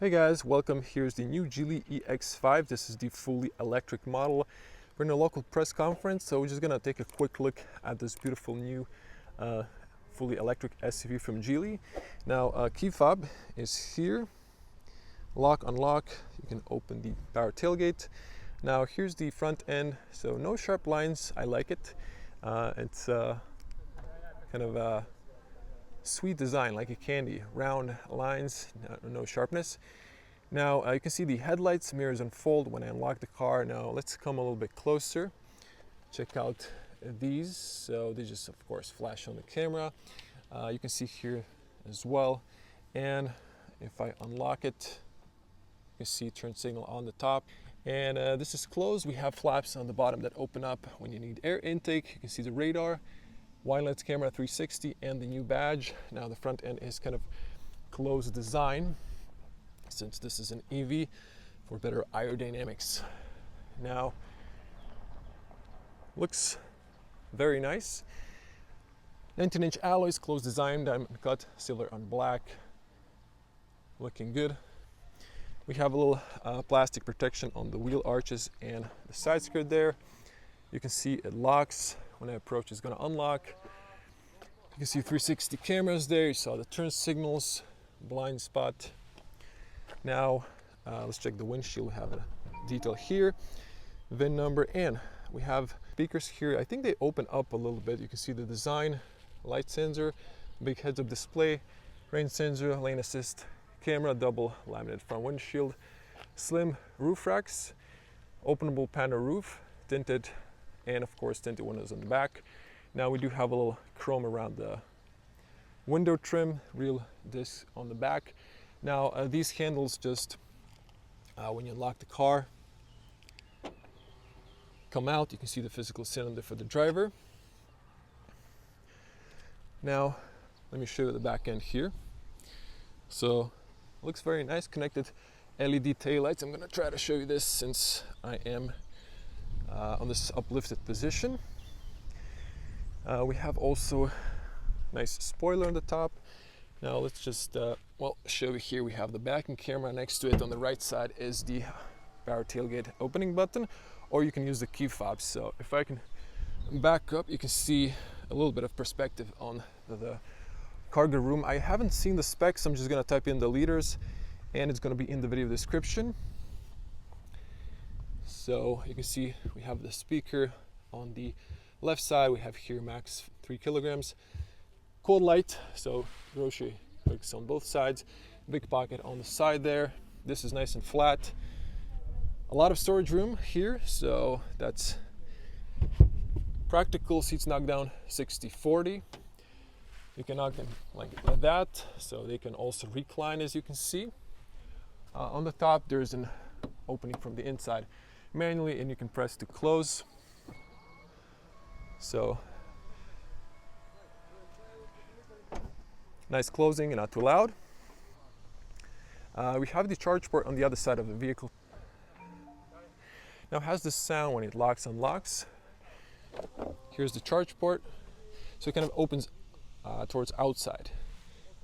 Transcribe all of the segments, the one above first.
Hey guys, welcome. Here's the new Geely EX5. This is the fully electric model. We're in a local press conference, so we're just gonna take a quick look at this beautiful new fully electric SUV from Geely. Now, key fob is here. Lock, unlock. You can open the power tailgate. Now, here's the front end. So no sharp lines. I like it. It's kind of a sweet design, like a candy, round lines, no sharpness. Now you can see the headlights, mirrors unfold when I unlock the car. Now let's come a little bit closer, check out these. So they just of course flash on the camera. You can see here as well, and if I unlock it, you can see turn signal on the top, and this is closed. We have flaps on the bottom that open up when you need air intake. You can see the radar, wide lens camera 360, and the new badge. Now the front end is kind of closed design since this is an EV for better aerodynamics. Now looks very nice. 19-inch alloys, closed design, diamond cut, silver on black, looking good. We have a little plastic protection on the wheel arches and the side skirt there. You can see it locks. When I approach, it's going to unlock. You can see 360 cameras there. You saw the turn signals, blind spot. Now, let's check the windshield. We have a detail here, VIN number, and we have speakers here. I think they open up a little bit. You can see the design, light sensor, big heads-up display, rain sensor, lane assist, camera, double laminated front windshield, slim roof racks, openable panel roof, tinted, and of course tinted windows on the back. Now we do have a little chrome around the window trim, real disc on the back. Now these handles just when you unlock the car come out. You can see the physical cylinder for the driver. Now let me show you the back end here. So looks very nice, connected LED taillights. I'm going to try to show you this since I am on this uplifted position. We have also nice spoiler on the top. Now let's just show you here. We have the backing camera. Next to it on the right side is the power tailgate opening button, or you can use the key fob. So if I can back up, you can see a little bit of perspective on the cargo room. I haven't seen the specs. I'm just going to type in the liters, and it's going to be in the video description. So you can see we have the speaker on the left side. We have here max 3 kilograms. Cold light, so grocery hooks on both sides. Big pocket on the side there. This is nice and flat. A lot of storage room here, so that's practical. Seats knock down 60-40. You can knock them like that, so they can also recline, as you can see. On the top, there's an opening from the inside manually, and you can press to close. So nice closing and not too loud. We have the charge port on the other side of the vehicle. Now it has this sound when it locks and unlocks. Here's the charge port, so it kind of opens towards outside.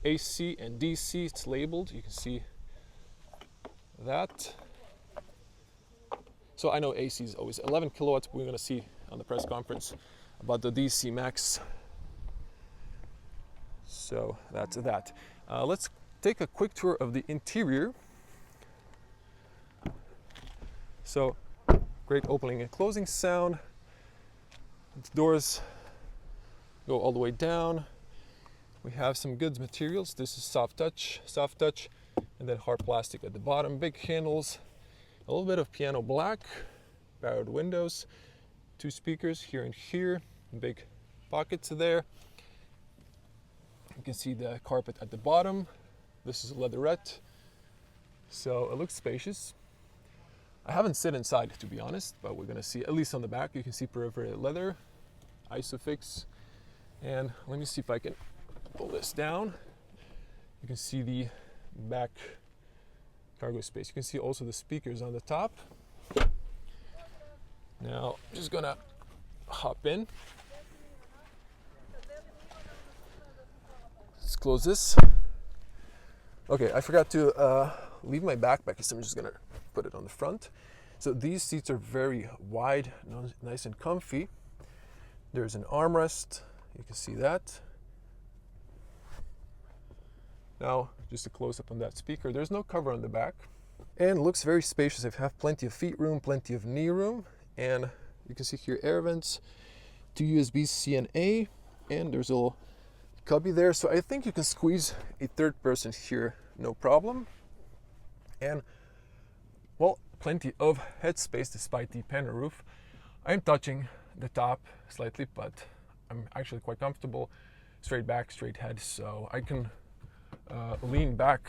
AC and DC, it's labeled. You can see that. So I know AC is always 11 kilowatts, but we're going to see on the press conference about the DC max. So that's that. Let's take a quick tour of the interior. So great opening and closing sound. The doors go all the way down. We have some good materials. This is soft touch, and then hard plastic at the bottom. Big handles. A little bit of piano black, powered windows, 2 speakers here and here, big pockets there. You can see the carpet at the bottom. This is leatherette, so it looks spacious. I haven't sit inside, to be honest, but we're gonna see, at least on the back, you can see perforated leather, Isofix, and let me see if I can pull this down. You can see the back cargo space. You can see also the speakers on the top. Now, I'm just gonna hop in. Let's close this. Okay, I forgot to leave my backpack, so I'm just gonna put it on the front. So these seats are very wide, nice and comfy. There's an armrest, you can see that. Now, just a close-up on that speaker. There's no cover on the back. And it looks very spacious. I have plenty of feet room, plenty of knee room. And you can see here air vents, 2 USB-C and A, and there's a little cubby there. So I think you can squeeze a third person here, no problem. And, well, plenty of headspace despite the panel roof. I'm touching the top slightly, but I'm actually quite comfortable. Straight back, straight head, so I can lean back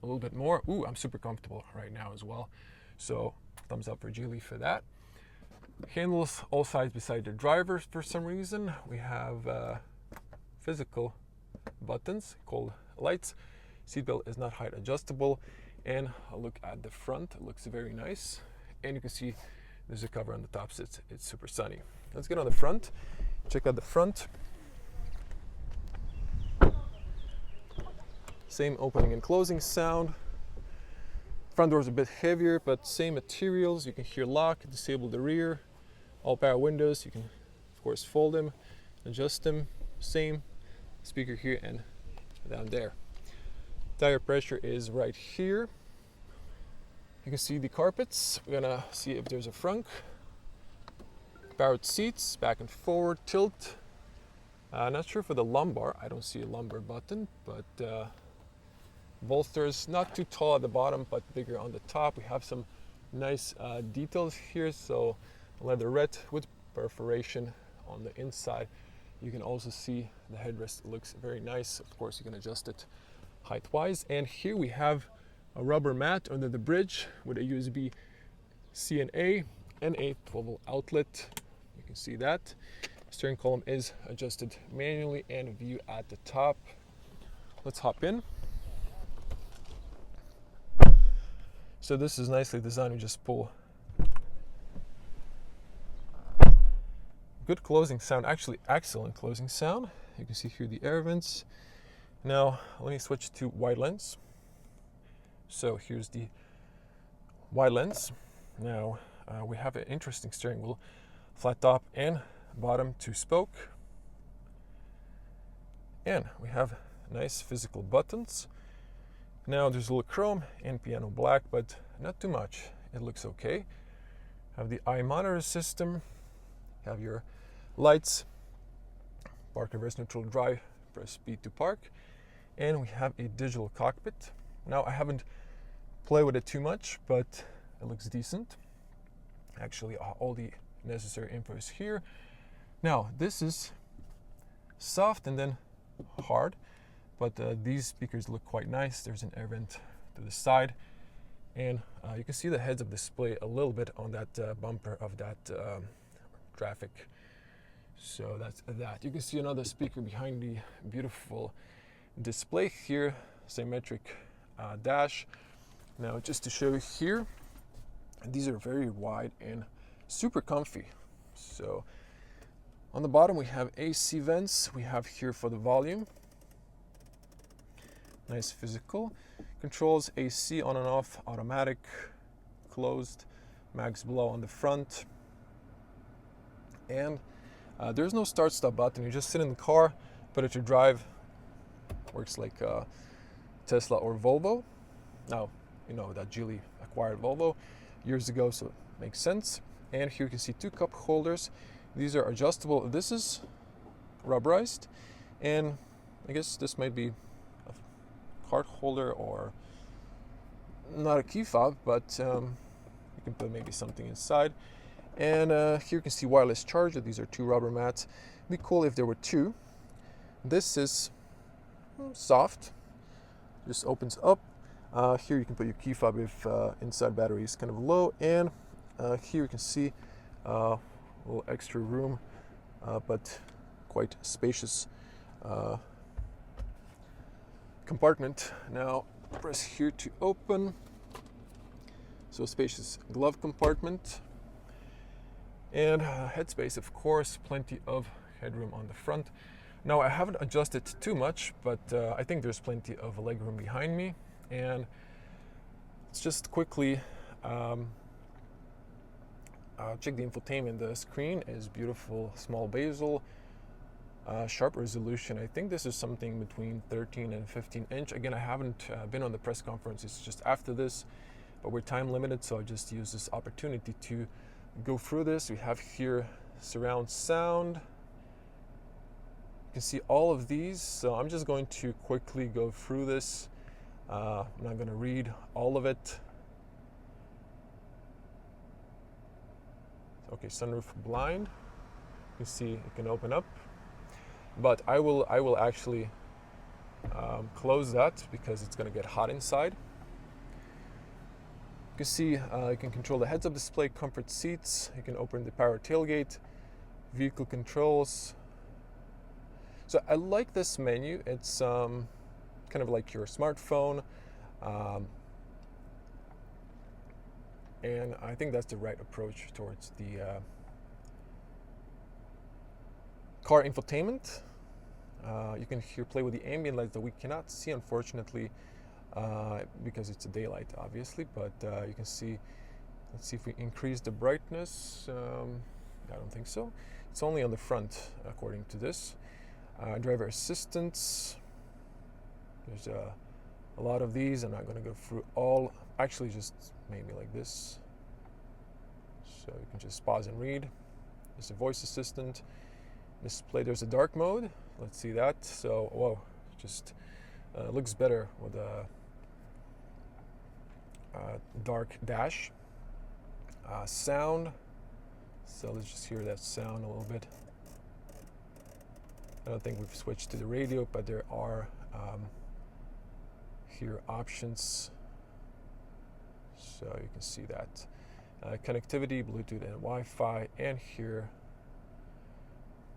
a little bit more. Ooh, I'm super comfortable right now as well. So thumbs up for Geely for that. Handles all sides beside the driver for some reason. We have physical buttons called lights. Seatbelt is not height adjustable. And a look at the front, it looks very nice. And you can see there's a cover on the top, so it's super sunny. Let's get on the front, check out the front. Same opening and closing sound. Front door is a bit heavier, but same materials. You can hear lock, disable the rear. All power windows, you can of course fold them, adjust them. Same speaker here and down there. Tire pressure is right here. You can see the carpets. We're gonna see if there's a frunk. Powered seats, back and forward, tilt. Not sure for the lumbar. I don't see a lumbar button, but bolsters, not too tall at the bottom, but bigger on the top. We have some nice details here. So leatherette with perforation on the inside. You can also see the headrest looks very nice. Of course, you can adjust it height-wise. And here we have a rubber mat under the bridge with a USB-C and A 12-volt outlet. You can see that. Steering column is adjusted manually and view at the top. Let's hop in. So this is nicely designed. We just pull. Good closing sound, actually excellent closing sound. You can see here the air vents. Now let me switch to wide lens. So here's the wide lens. Now we have an interesting steering wheel, flat top and bottom 2 spoke. And we have nice physical buttons. Now there's a little chrome and piano black, but not too much. It looks okay. Have the eye monitor system. Have your lights, park reverse neutral drive, press speed to park, and we have a digital cockpit. Now I haven't played with it too much, but it looks decent. Actually, all the necessary info is here. Now this is soft and then hard, but these speakers look quite nice. There's an air vent to the side, and you can see the heads-up display a little bit on that bumper of that traffic. So that's that. You can see another speaker behind the beautiful display here, symmetric dash. Now just to show you here, these are very wide and super comfy. So on the bottom we have AC vents. We have here for the volume. Nice physical controls, AC on and off, automatic, closed, max blow on the front. And there's no start stop button. You just sit in the car, put it to drive. Works like Tesla or Volvo. Now you know that Geely acquired Volvo years ago, so it makes sense. And here you can see 2 cup holders. These are adjustable. This is rubberized, and I guess this might be a card holder or not a key fob, but you can put maybe something inside. And here you can see wireless charger. These are 2 rubber mats. It'd be cool if there were 2. This is soft, just opens up. Here you can put your key fob if inside battery is kind of low. And here you can see a little extra room, but quite spacious compartment. Now press here to open. So spacious glove compartment. And headspace, of course, plenty of headroom on the front. Now I haven't adjusted too much, but I think there's plenty of legroom behind me. And let's just quickly check the infotainment. The screen is beautiful, small bezel, sharp resolution. I think this is something between 13 and 15 inch. Again, I haven't been on the press conference. It's just after this, but we're time limited, so I just use this opportunity to go through this. We have here surround sound. You can see all of these, so I'm just going to quickly go through this. I'm not going to read all of it. Okay, sunroof blind. You can see it can open up, but I will actually close that because it's going to get hot inside. You can see you can control the heads-up display, comfort seats. You can open the power tailgate, vehicle controls. So I like this menu. It's kind of like your smartphone. And I think that's the right approach towards the car infotainment. You can here play with the ambient lights that we cannot see, unfortunately, because it's a daylight, obviously. But you can see, let's see if we increase the brightness. I don't think so. It's only on the front, according to this. Driver assistance. There's a lot of these. I'm not going to go through all. Actually, just maybe like this. So you can just pause and read. There's a voice assistant. Display. There's a dark mode. Let's see that. So, whoa, just looks better with a dark dash. Sound. So let's just hear that sound a little bit. I don't think we've switched to the radio, but there are here options. So you can see that. Connectivity, Bluetooth and Wi-Fi, and here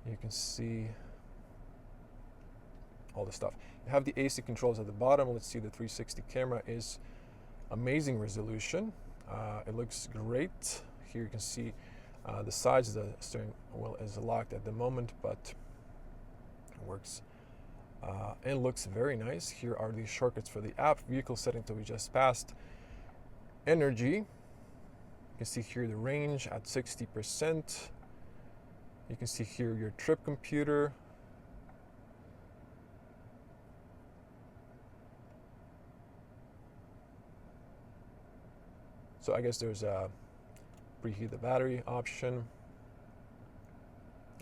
you can see all the stuff. You have the AC controls at the bottom. Let's see, the 360 camera is amazing resolution. It looks great. Here you can see the sides. The steering wheel is locked at the moment, but it works and looks very nice. Here are the shortcuts for the app. Vehicle settings that we just passed. Energy. You can see here the range at 60%. You can see here your trip computer. So I guess there's a preheat the battery option.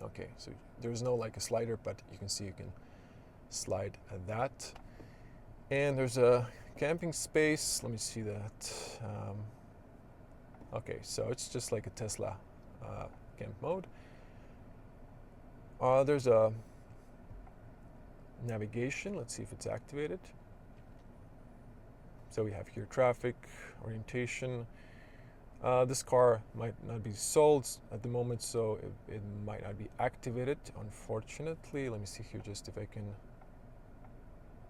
Okay, so there's no like a slider, but you can see you can slide that. And there's a camping space. Let me see that. Okay, so it's just like a Tesla camp mode. There's a navigation. Let's see if it's activated. So we have here traffic, orientation. This car might not be sold at the moment, so it might not be activated, unfortunately. Let me see here just if I can.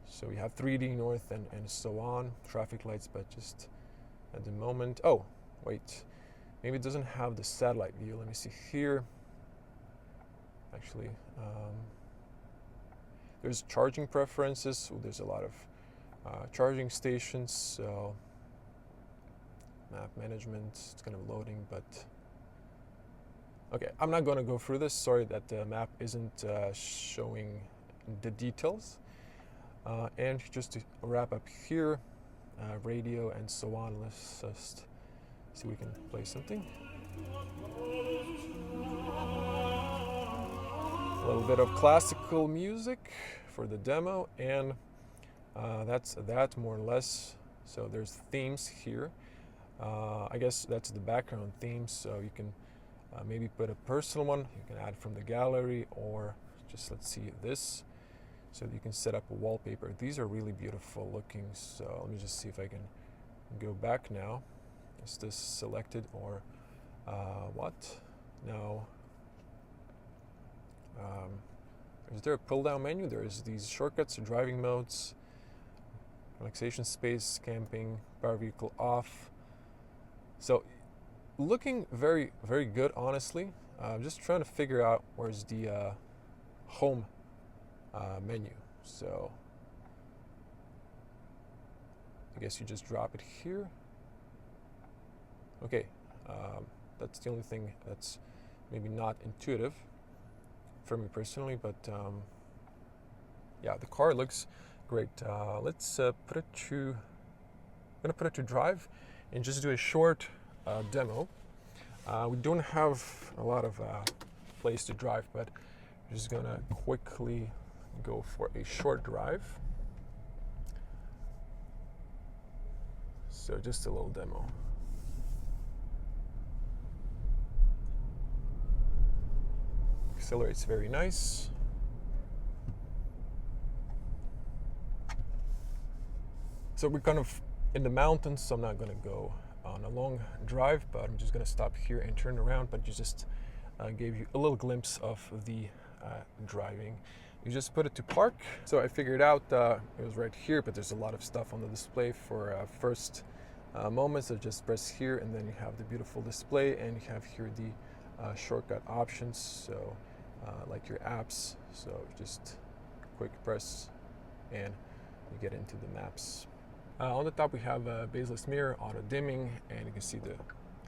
So we have 3D north and so on, traffic lights, but just at the moment. Oh, wait, maybe it doesn't have the satellite view. Let me see here. Actually, there's charging preferences. So there's a lot of charging stations. So map management, it's kind of loading, but okay, I'm not going to go through this. Sorry that the map isn't showing the details. And just to wrap up here, radio and so on. Let's just see if we can play something. A little bit of classical music for the demo, and that's that more or less. So there's themes here. I guess that's the background theme, so you can maybe put a personal one. You can add from the gallery, or just let's see this. So you can set up a wallpaper. These are really beautiful looking. So let me just see if I can go back now. Is this selected or what? No. Is there a pull down menu? There is these shortcuts, driving modes, relaxation space, camping, power vehicle off. So looking very, very good, honestly. I'm just trying to figure out where's the home menu. So I guess you just drop it here. Okay, that's the only thing that's maybe not intuitive for me personally, but yeah, the car looks great. Let's put it to, I'm gonna put it to drive and just do a short demo. We don't have a lot of place to drive, but I'm just gonna quickly go for a short drive. So just a little demo. Accelerates very nice. So we're kind of in the mountains, so I'm not gonna go on a long drive, but I'm just gonna stop here and turn around, but you just gave you a little glimpse of the driving. You just put it to park. So I figured out it was right here, but there's a lot of stuff on the display for first moments. So just press here and then you have the beautiful display, and you have here the shortcut options. So like your apps. So just quick press and you get into the maps. On the top we have a baseless mirror, auto dimming, and you can see the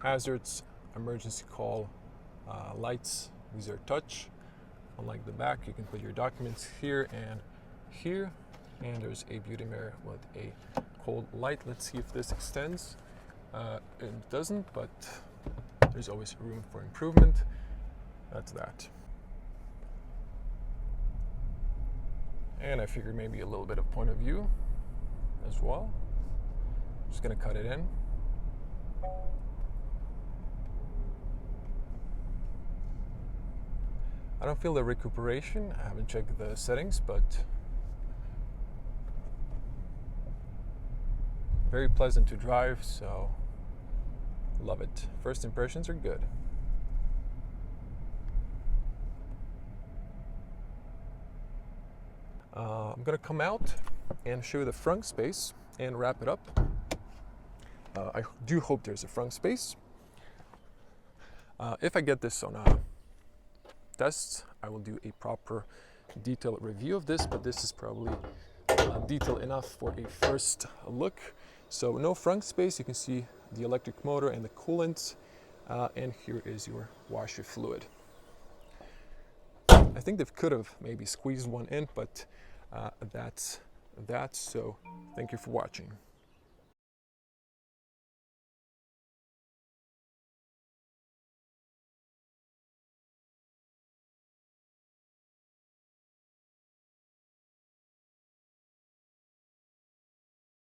hazards, emergency call, lights. These are touch. Unlike the back, you can put your documents here, and there's a beauty mirror with a cold light. Let's see if this extends. It doesn't, but there's always room for improvement. That's that. And I figured maybe a little bit of point of view as well. Just gonna cut it in. I don't feel the recuperation. I haven't checked the settings, but very pleasant to drive, so love it. First impressions are good. I'm gonna come out and show you the front space and wrap it up. I do hope there's a front space. If I get this on a test, I will do a proper detailed review of this, but this is probably detailed enough for a first look. So no front space. You can see the electric motor and the coolant, and here is your washer fluid. I think they could have maybe squeezed one in, but that's that. So thank you for watching.